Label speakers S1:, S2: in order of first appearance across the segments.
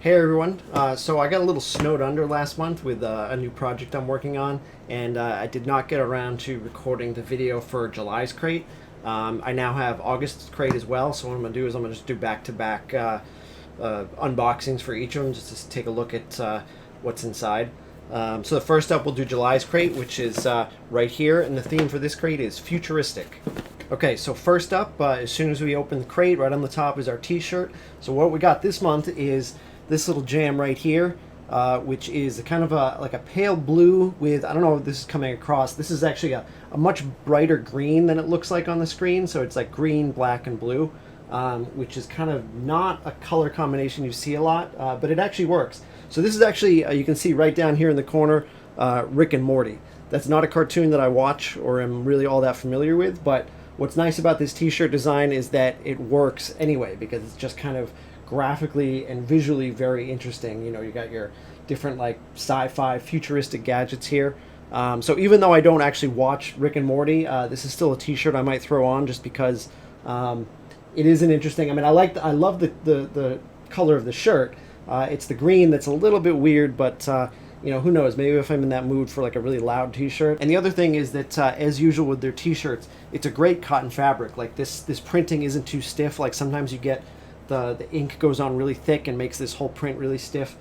S1: Hey everyone. So I got a little snowed under last month with a new project I'm working on, and I did not get around to recording the video for July's crate. I now have August's crate as well, so what I'm going to do is I'm going to just do back-to-back unboxings for each of them, just to take a look at what's inside. So the first up, we'll do July's crate, which is right here, and the theme for this crate is futuristic. Okay, so first up, as soon as we open the crate, right on the top is our t-shirt. So what we got this month is this little jam right here, which is kind of like a pale blue with, I don't know if this is coming across, this is actually a much brighter green than it looks like on the screen, so it's like green, black, and blue, which is kind of not a color combination you see a lot, but it actually works. So this is actually, you can see right down here in the corner, Rick and Morty. That's not a cartoon that I watch or am really all that familiar with, but what's nice about this t-shirt design is that it works anyway, because it's just kind of graphically and visually very interesting. You know, you got your different like sci-fi futuristic gadgets here. So even though I don't actually watch Rick and Morty, this is still a t-shirt I might throw on just because it is an interesting, I mean, I love the color of the shirt. It's the green that's a little bit weird, but you know, who knows, maybe if I'm in that mood for like a really loud t-shirt. And the other thing is that as usual with their t-shirts, it's a great cotton fabric. Like this printing isn't too stiff. Like sometimes you get the ink goes on really thick and makes this whole print really stiff.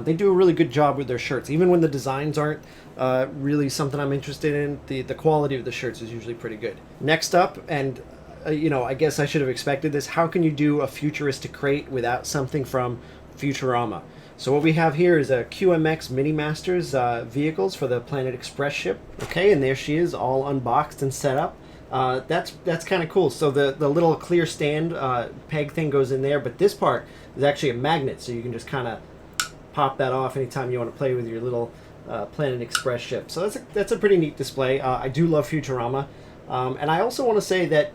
S1: They do a really good job with their shirts. Even when the designs aren't really something I'm interested in, the quality of the shirts is usually pretty good. Next up, and you know, I guess I should have expected this, how can you do a futuristic crate without something from Futurama? So what we have here is a QMX Mini Masters vehicles for the Planet Express ship. Okay, and there she is, all unboxed and set up. That's kind of cool. So the little clear stand peg thing goes in there, but this part is actually a magnet, so you can just kind of pop that off anytime you want to play with your little Planet Express ship. So that's a pretty neat display. I do love Futurama, and I also want to say that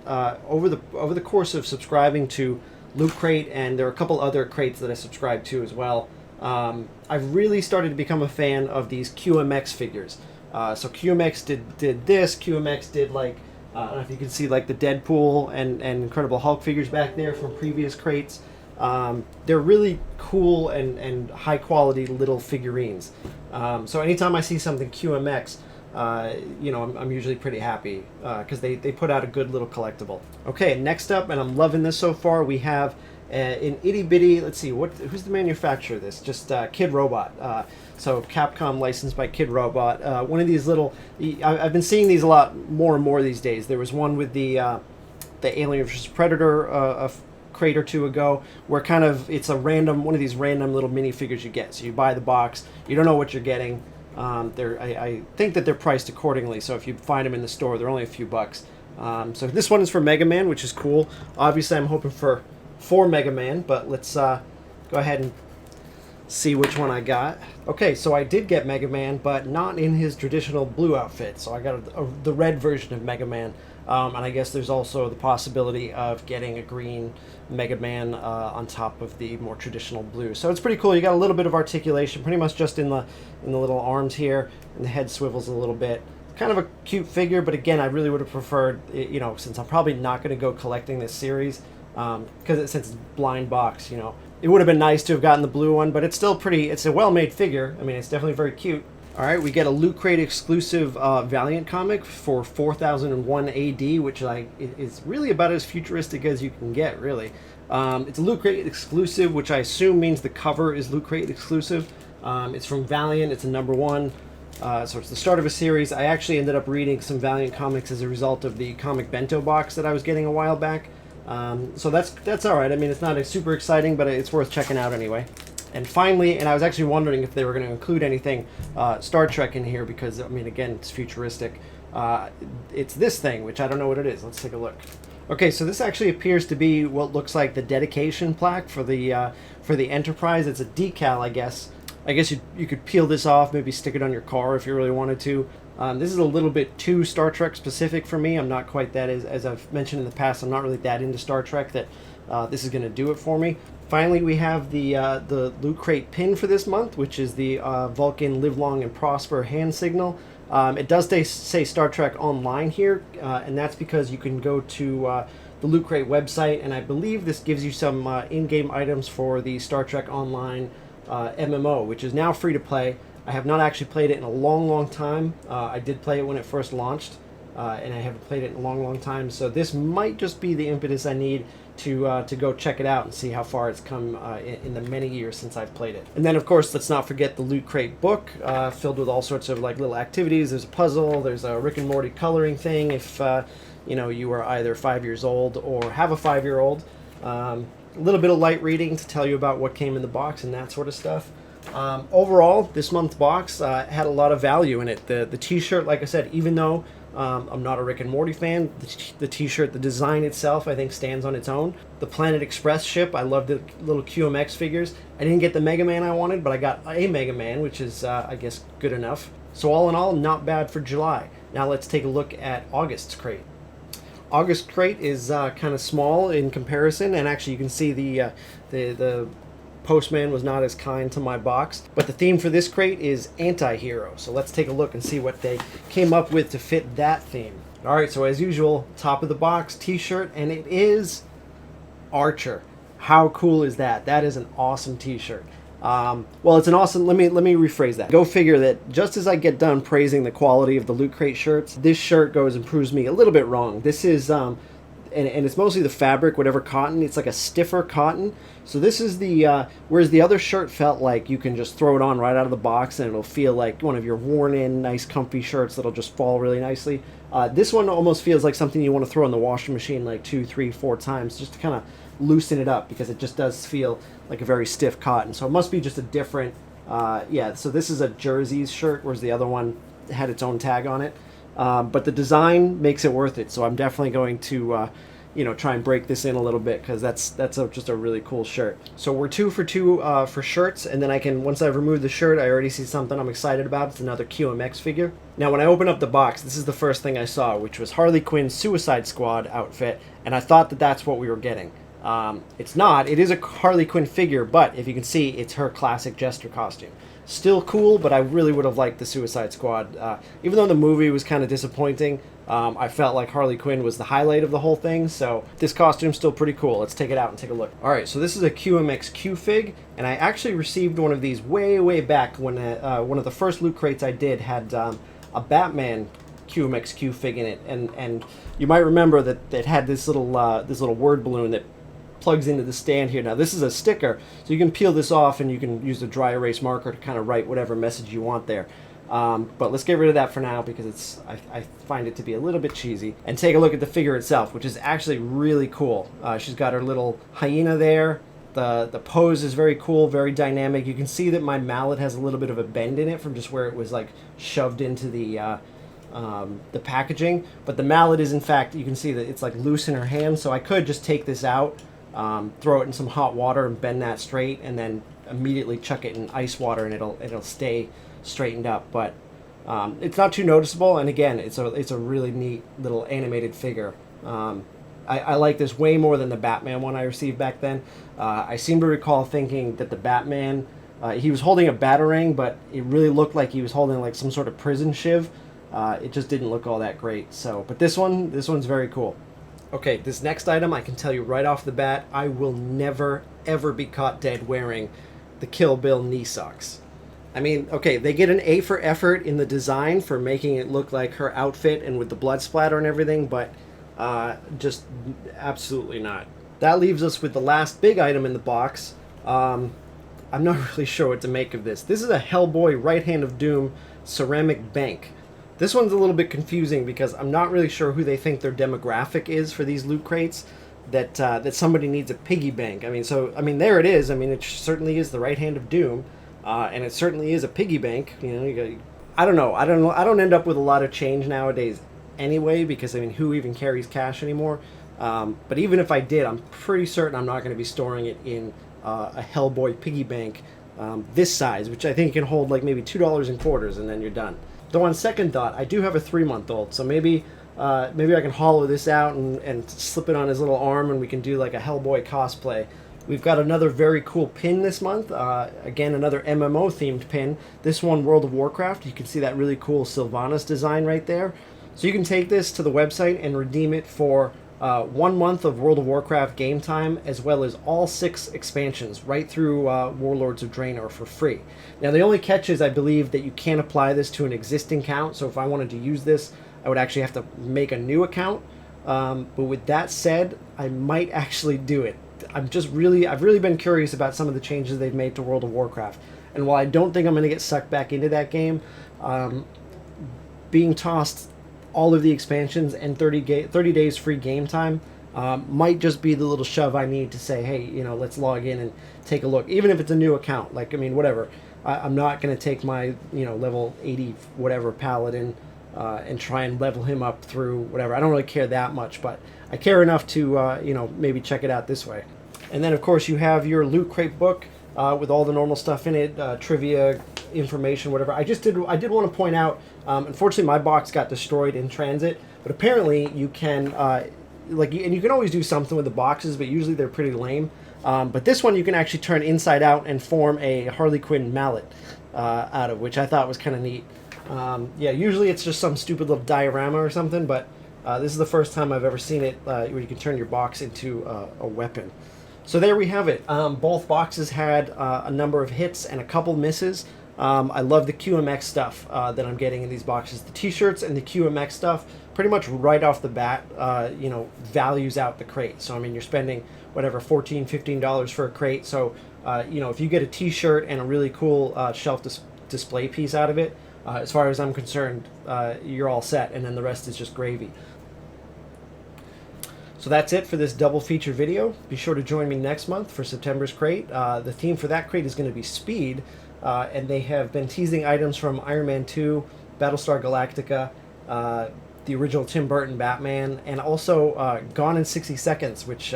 S1: over the course of subscribing to Loot Crate, and there are a couple other crates that I subscribe to as well, I've really started to become a fan of these QMX figures. So QMX did this. QMX did like I don't know if you can see like the Deadpool and Incredible Hulk figures back there from previous crates. They're really cool and high quality little figurines. So anytime I see something QMX, you know, I'm usually pretty happy because they put out a good little collectible. Okay, next up, and I'm loving this so far, we have an itty bitty, let's see, who's the manufacturer of this? Just Kid Robot. So Capcom licensed by Kid Robot. One of these little, I've been seeing these a lot more and more these days. There was one with the Alien vs. Predator a crate or two ago, where kind of it's a random, one of these random little minifigures you get. So you buy the box, you don't know what you're getting. I think that they're priced accordingly, so if you find them in the store, they're only a few bucks. So this one is for Mega Man, which is cool. Obviously, I'm hoping for Mega Man, but let's go ahead and see which one I got. Okay, so I did get Mega Man, but not in his traditional blue outfit. So I got the red version of Mega Man, and I guess there's also the possibility of getting a green Mega Man on top of the more traditional blue. So it's pretty cool. You got a little bit of articulation, pretty much just in the little arms here, and the head swivels a little bit. Kind of a cute figure, but again, I really would have preferred, you know, since I'm probably not going to go collecting this series, because since it's blind box, you know, it would have been nice to have gotten the blue one, but it's still pretty, it's a well-made figure. I mean, it's definitely very cute. All right, we get a Loot Crate exclusive Valiant comic for 4001 AD, which is really about as futuristic as you can get, really. It's a Loot Crate exclusive, which I assume means the cover is Loot Crate exclusive. It's from Valiant, it's a #1. So it's the start of a series. I actually ended up reading some Valiant comics as a result of the comic bento box that I was getting a while back. So that's all right. I mean, it's not super exciting, but it's worth checking out anyway. And finally, and I was actually wondering if they were going to include anything Star Trek in here, because, I mean, again, it's futuristic. It's this thing, which I don't know what it is. Let's take a look. Okay, so this actually appears to be what looks like the dedication plaque for the Enterprise. It's a decal, I guess. I guess you could peel this off, maybe stick it on your car if you really wanted to. This is a little bit too Star Trek specific for me. I'm not quite that, as I've mentioned in the past, I'm not really that into Star Trek that this is going to do it for me. Finally, we have the Loot Crate pin for this month, which is the Vulcan Live Long and Prosper hand signal. It does say Star Trek Online here, and that's because you can go to the Loot Crate website, and I believe this gives you some in-game items for the Star Trek Online MMO, which is now free to play. I have not actually played it in a long time. I did play it when it first launched, and I haven't played it in a long time. So this might just be the impetus I need to go check it out and see how far it's come in the many years since I've played it. And then, of course, let's not forget the Loot Crate book, filled with all sorts of like little activities. There's a puzzle. There's a Rick and Morty coloring thing if you know, you are either 5 years old or have a 5-year-old. A little bit of light reading to tell you about what came in the box and that sort of stuff. Overall, this month's box had a lot of value in it. The t-shirt, like I said, even though I'm not a Rick and Morty fan, the t-shirt, the design itself, I think stands on its own. The Planet Express ship, I love the little QMX figures. I didn't get the Mega Man I wanted, but I got a Mega Man, which is, I guess, good enough. So all in all, not bad for July. Now let's take a look at August's crate. August crate is kind of small in comparison, and actually you can see the postman was not as kind to my box. But the theme for this crate is anti-hero. So let's take a look and see what they came up with to fit that theme. All right, so as usual, top of the box, t-shirt, and it is Archer. How cool is that? That is an awesome t-shirt. Well, it's an awesome, let me rephrase that. Go figure that just as I get done praising the quality of the Loot Crate shirts, this shirt goes and proves me a little bit wrong. This is, and it's mostly the fabric, whatever cotton, it's like a stiffer cotton. So this is the, whereas the other shirt felt like you can just throw it on right out of the box and it'll feel like one of your worn in, nice comfy shirts that'll just fall really nicely. This one almost feels like something you want to throw in the washing machine like 2, 3, 4 times just to kind of loosen it up, because it just does feel like a very stiff cotton. So it must be just a different, yeah, so this is a Jersey's shirt, whereas the other one had its own tag on it. But the design makes it worth it, so I'm definitely going to you know, try and break this in a little bit, because that's just a really cool shirt. So we're 2 for 2 for shirts, and then I can, once I've removed the shirt, I already see something I'm excited about. It's another QMX figure. Now when I open up the box, this is the first thing I saw, which was Harley Quinn's Suicide Squad outfit, and I thought that that's what we were getting. It's not. It is a Harley Quinn figure, but if you can see, it's her classic Jester costume. Still cool, but I really would have liked the Suicide Squad. Even though the movie was kind of disappointing, I felt like Harley Quinn was the highlight of the whole thing, so this costume's still pretty cool. Let's take it out and take a look. Alright, so this is a QMX Q-Fig, and I actually received one of these way back when one of the first Loot Crates I did had a Batman QMX Q-Fig in it, and you might remember that it had this little word balloon that plugs into the stand here. Now this is a sticker, so you can peel this off and you can use a dry erase marker to kind of write whatever message you want there. But let's get rid of that for now, because I find it to be a little bit cheesy. And take a look at the figure itself, which is actually really cool. She's got her little hyena there. The pose is very cool, very dynamic. You can see that my mallet has a little bit of a bend in it from just where it was like shoved into the packaging. But the mallet is, in fact, you can see that it's like loose in her hand, so I could just take this out, throw it in some hot water and bend that straight, and then immediately chuck it in ice water and it'll stay straightened up. But it's not too noticeable, and again, it's a really neat little animated figure. I like this way more than the Batman one I received back then. I seem to recall thinking that the Batman, he was holding a batarang, but it really looked like he was holding like some sort of prison shiv. It just didn't look all that great. So, but this one's very cool. Okay, this next item, I can tell you right off the bat, I will never, ever be caught dead wearing the Kill Bill knee socks. I mean, okay, they get an A for effort in the design for making it look like her outfit and with the blood splatter and everything, but just absolutely not. That leaves us with the last big item in the box. I'm not really sure what to make of this. This is a Hellboy Right Hand of Doom ceramic bank. This one's a little bit confusing because I'm not really sure who they think their demographic is for these Loot Crates. That somebody needs a piggy bank. I mean, there it is. I mean, it certainly is the Right Hand of Doom, and it certainly is a piggy bank. You know, I don't know. I don't end up with a lot of change nowadays, anyway, because I mean, who even carries cash anymore? But even if I did, I'm pretty certain I'm not going to be storing it in a Hellboy piggy bank this size, which I think can hold like maybe $2 in quarters, and then you're done. Though on second thought, I do have a 3-month-old, so maybe I can hollow this out and slip it on his little arm, and we can do like a Hellboy cosplay. We've got another very cool pin this month. Again, another MMO themed pin. This one, World of Warcraft. You can see that really cool Sylvanas design right there. So you can take this to the website and redeem it for 1 month of World of Warcraft game time, as well as all 6 expansions right through Warlords of Draenor for free. Now, the only catch is I believe that you can't apply this to an existing account, so if I wanted to use this, I would actually have to make a new account. But with that said, I might actually do it. I've really been curious about some of the changes they've made to World of Warcraft. And while I don't think I'm going to get sucked back into that game, being tossed all of the expansions and 30 days free game time might just be the little shove I need to say, hey, let's log in and take a look. Even if it's a new account, like, I mean, whatever. I'm not going to take my, level 80 whatever paladin and try and level him up through whatever. I don't really care that much, but I care enough to, maybe check it out this way. And then, of course, you have your Loot Crate book with all the normal stuff in it, trivia, information, whatever. I did want to point out, unfortunately, my box got destroyed in transit, but apparently you can, and you can always do something with the boxes, but usually they're pretty lame. But this one you can actually turn inside out and form a Harley Quinn mallet out of, which I thought was kind of neat. Yeah, usually it's just some stupid little diorama or something, but this is the first time I've ever seen it where you can turn your box into a weapon. So there we have it. Both boxes had a number of hits and a couple misses. I love the QMX stuff that I'm getting in these boxes. The t-shirts and the QMX stuff pretty much right off the bat, values out the crate. So, I mean, you're spending whatever, $14, $15 for a crate. So, if you get a t-shirt and a really cool shelf display piece out of it, as far as I'm concerned, you're all set, and then the rest is just gravy. So that's it for this double feature video. Be sure to join me next month for September's crate. The theme for that crate is going to be speed, and they have been teasing items from Iron Man 2, Battlestar Galactica, the original Tim Burton Batman, and also Gone in 60 Seconds, which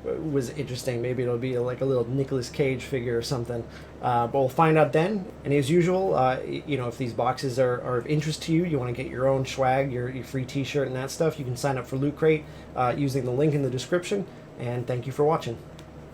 S1: was interesting. Maybe it'll be like a little Nicolas Cage figure or something. But we'll find out then. And as usual, if these boxes are of interest to you, you want to get your own swag, your free t-shirt and that stuff, you can sign up for Loot Crate using the link in the description. And thank you for watching.